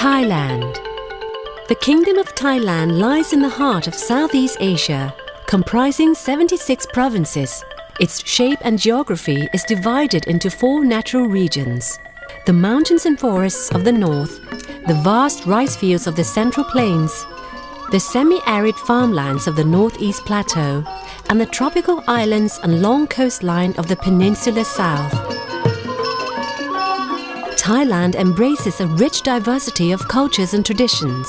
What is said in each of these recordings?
Thailand. The Kingdom of Thailand lies in the heart of Southeast Asia, comprising 76 provinces. Its shape and geography is divided into 4 natural regions: the mountains and forests of the north, the vast rice fields of the central plains, the semi-arid farmlands of the northeast plateau, and the tropical islands and long coastline of the peninsular south. Thailand embraces a rich diversity of cultures and traditions.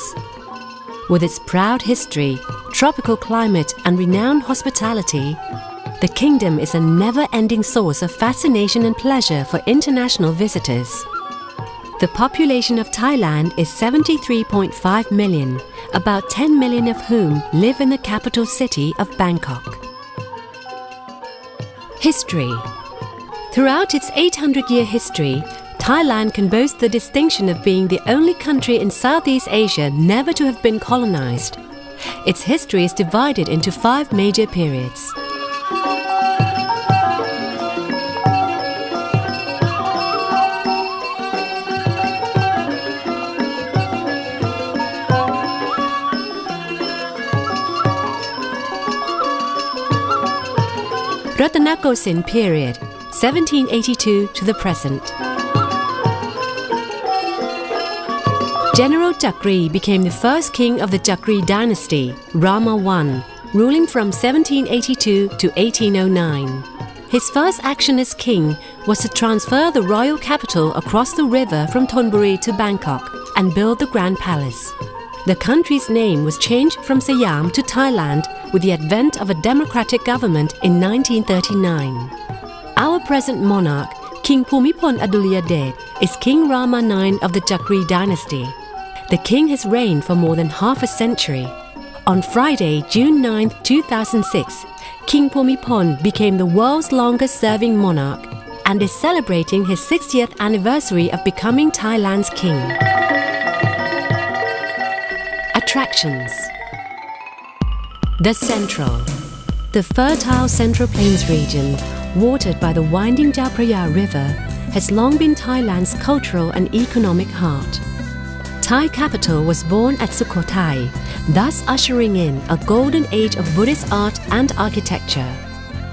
With its proud history, tropical climate, and renowned hospitality, the kingdom is a never-ending source of fascination and pleasure for international visitors. The population of Thailand is 73.5 million, about 10 million of whom live in the capital city of Bangkok. History. Throughout its 800-year history, Thailand can boast the distinction of being the only country in Southeast Asia never to have been colonized. Its history is divided into 5 major periods. Ratanakosin period, 1782 to the present. General Chakri became the first king of the Chakri dynasty, Rama I, ruling from 1782 to 1809. His first action as king was to transfer the royal capital across the river from Thonburi to Bangkok and build the Grand Palace. The country's name was changed from Siam to Thailand with the advent of a democratic government in 1939. Our present monarch, King Bhumibol Adulyadej, is King Rama IX of the Chakri dynasty. The king has reigned for more than half a century. On Friday, June 9, 2006, King Bhumibol became the world's longest-serving monarch and is celebrating his 60th anniversary of becoming Thailand's king. Attractions. The Central. The fertile Central Plains region, watered by the winding Chao Phraya River, has long been Thailand's cultural and economic heart. Thai capital was born at Sukhothai, thus ushering in a golden age of Buddhist art and architecture.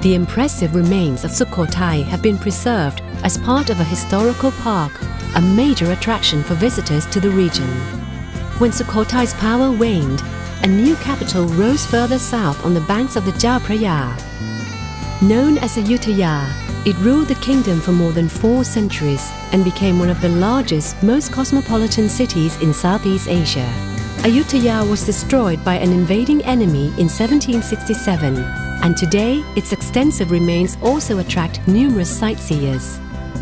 The impressive remains of Sukhothai have been preserved as part of a historical park, a major attraction for visitors to the region. When Sukhothai's power waned, a new capital rose further south on the banks of the Chao Phraya. Known as Ayutthaya, it ruled the kingdom for more than 4 centuries and became one of the largest, most cosmopolitan cities in Southeast Asia. Ayutthaya was destroyed by an invading enemy in 1767, and today its extensive remains also attract numerous sightseers,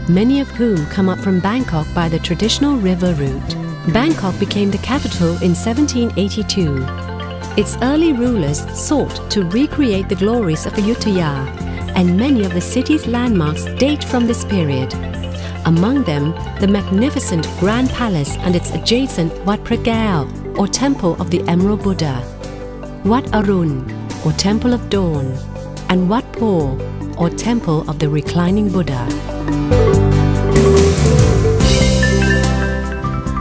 many of whom come up from Bangkok by the traditional river route. Bangkok became the capital in 1782. Its early rulers sought to recreate the glories of Ayutthaya, and many of the city's landmarks date from this period. Among them, the magnificent Grand Palace and its adjacent Wat Phra, or Temple of the Emerald Buddha, Wat Arun, or Temple of Dawn, and Wat Po, or Temple of the Reclining Buddha.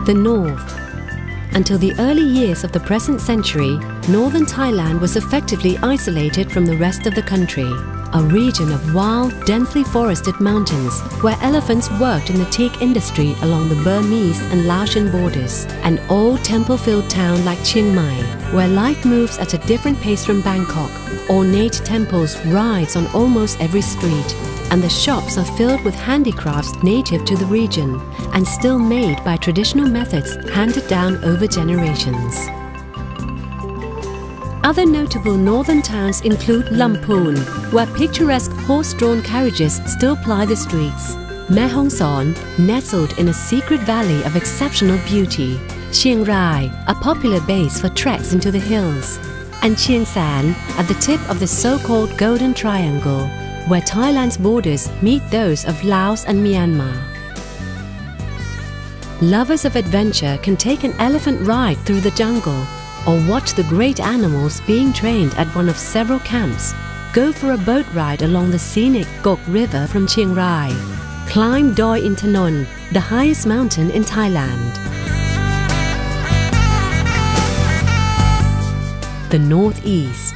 The North. Until the early years of the present century, northern Thailand was effectively isolated from the rest of the country. A region of wild, densely forested mountains where elephants worked in the teak industry along the Burmese and Laotian borders. An old temple-filled town like Chiang Mai, where life moves at a different pace from Bangkok. Ornate temples rise on almost every street, and the shops are filled with handicrafts native to the region and still made by traditional methods handed down over generations. Other notable northern towns include Lamphun, where picturesque horse-drawn carriages still ply the streets; Mae Hong Son, nestled in a secret valley of exceptional beauty; Chiang Rai, a popular base for treks into the hills; and Chiang San, at the tip of the so-called Golden Triangle, where Thailand's borders meet those of Laos and Myanmar. Lovers of adventure can take an elephant ride through the jungle, or watch the great animals being trained at one of several camps, go for a boat ride along the scenic Gok River from Chiang Rai, climb Doi Intanon, the highest mountain in Thailand. the Northeast.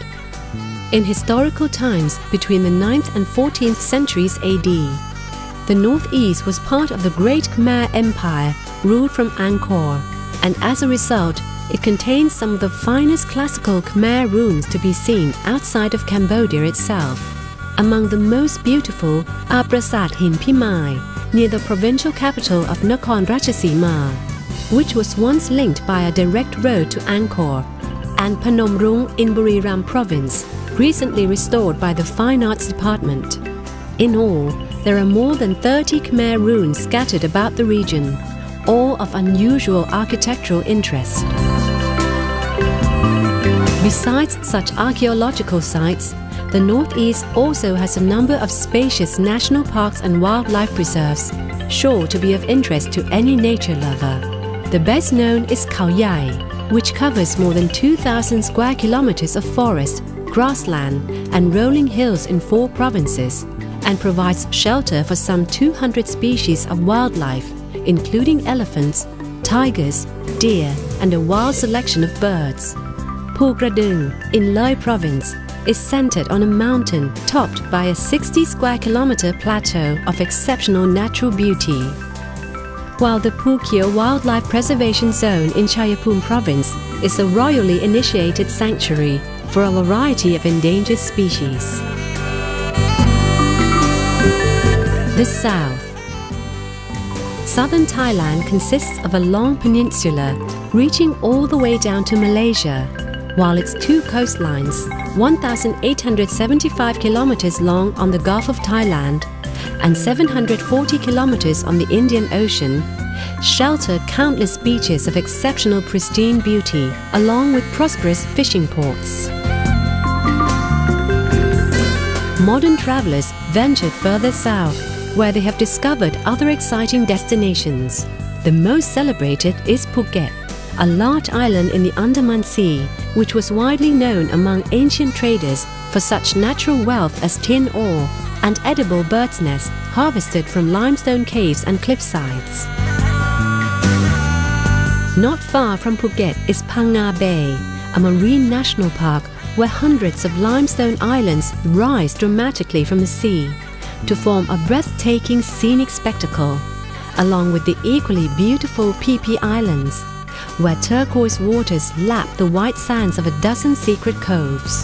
In historical times between the 9th and 14th centuries AD, the Northeast was part of the Great Khmer Empire ruled from Angkor, and as a result, it contains some of the finest classical Khmer ruins to be seen outside of Cambodia itself. Among the most beautiful are Prasat Hin Phimai, near the provincial capital of Nakhon Ratchasima, which was once linked by a direct road to Angkor, and Phnom Rung in Buriram province, recently restored by the Fine Arts Department. In all, there are more than 30 Khmer ruins scattered about the region, all of unusual architectural interest. Besides such archaeological sites, the Northeast also has a number of spacious national parks and wildlife preserves, sure to be of interest to any nature lover. The best known is Khao Yai, which covers more than 2,000 square kilometers of forest, grassland, and rolling hills in 4 provinces, and provides shelter for some 200 species of wildlife, including elephants, tigers, deer, and a wild selection of birds. Phu Kradung in Loi province is centered on a mountain topped by a 60 square kilometer plateau of exceptional natural beauty. While the Phu Kio Wildlife Preservation Zone in Chayapum province is a royally initiated sanctuary for a variety of endangered species. The South. Southern Thailand consists of a long peninsula reaching all the way down to Malaysia, while its 2 coastlines, 1,875 kilometers long on the Gulf of Thailand and 740 kilometers on the Indian Ocean, shelter countless beaches of exceptional pristine beauty, along with prosperous fishing ports. Modern travelers ventured further south, where they have discovered other exciting destinations. The most celebrated is Phuket, a large island in the Andaman Sea, which was widely known among ancient traders for such natural wealth as tin ore and edible bird's nests harvested from limestone caves and cliffsides. Not far from Phuket is Phang Nga Bay, a marine national park where hundreds of limestone islands rise dramatically from the sea to form a breathtaking scenic spectacle, along with the equally beautiful Phi Phi Islands, where turquoise waters lap the white sands of a dozen secret coves.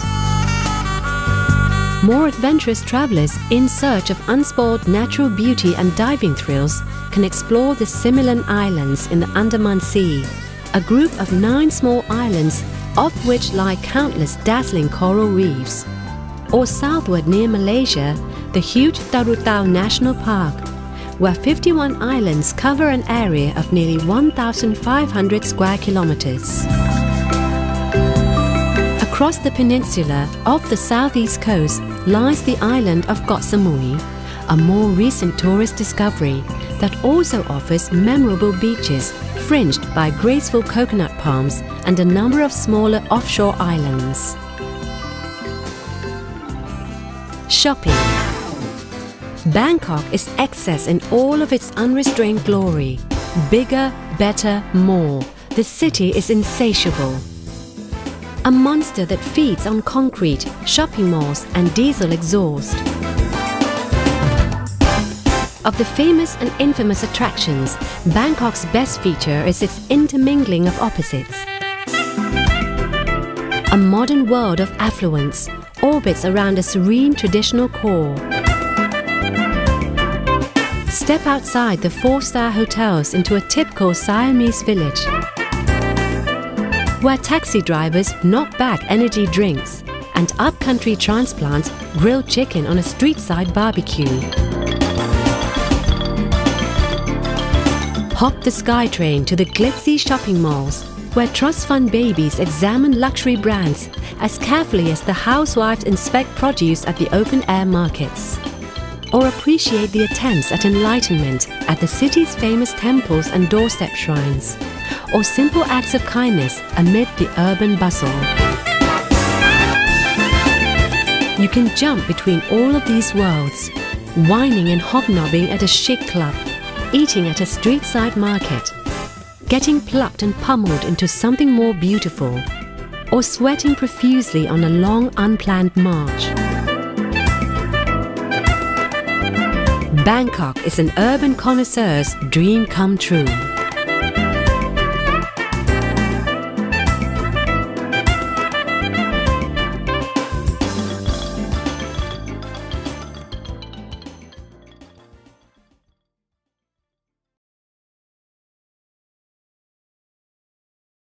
More adventurous travelers in search of unspoiled natural beauty and diving thrills can explore the Similan Islands in the Andaman Sea, a group of 9 small islands, of which lie countless dazzling coral reefs. Or southward near Malaysia, the huge Tarutao National Park, where 51 islands cover an area of nearly 1,500 square kilometers. Across the peninsula of the southeast coast lies the island of Koh Samui, a more recent tourist discovery that also offers memorable beaches fringed by graceful coconut palms and a number of smaller offshore islands. Shopping. Bangkok is excess in all of its unrestrained glory. Bigger, better, more. The city is insatiable. A monster that feeds on concrete, shopping malls, and diesel exhaust. Of the famous and infamous attractions, Bangkok's best feature is its intermingling of opposites. A modern world of affluence orbits around a serene traditional core. Step outside the 4-star hotels into a typical Siamese village, where taxi drivers knock back energy drinks and upcountry transplants grill chicken on a street-side barbecue. Hop the SkyTrain to the glitzy shopping malls, where trust fund babies examine luxury brands as carefully as the housewives inspect produce at the open-air markets. Or appreciate the attempts at enlightenment at the city's famous temples and doorstep shrines, or simple acts of kindness amid the urban bustle. You can jump between all of these worlds, whining and hobnobbing at a chic club, eating at a street-side market, getting plucked and pummeled into something more beautiful, or sweating profusely on a long unplanned march. Bangkok is an urban connoisseur's dream come true.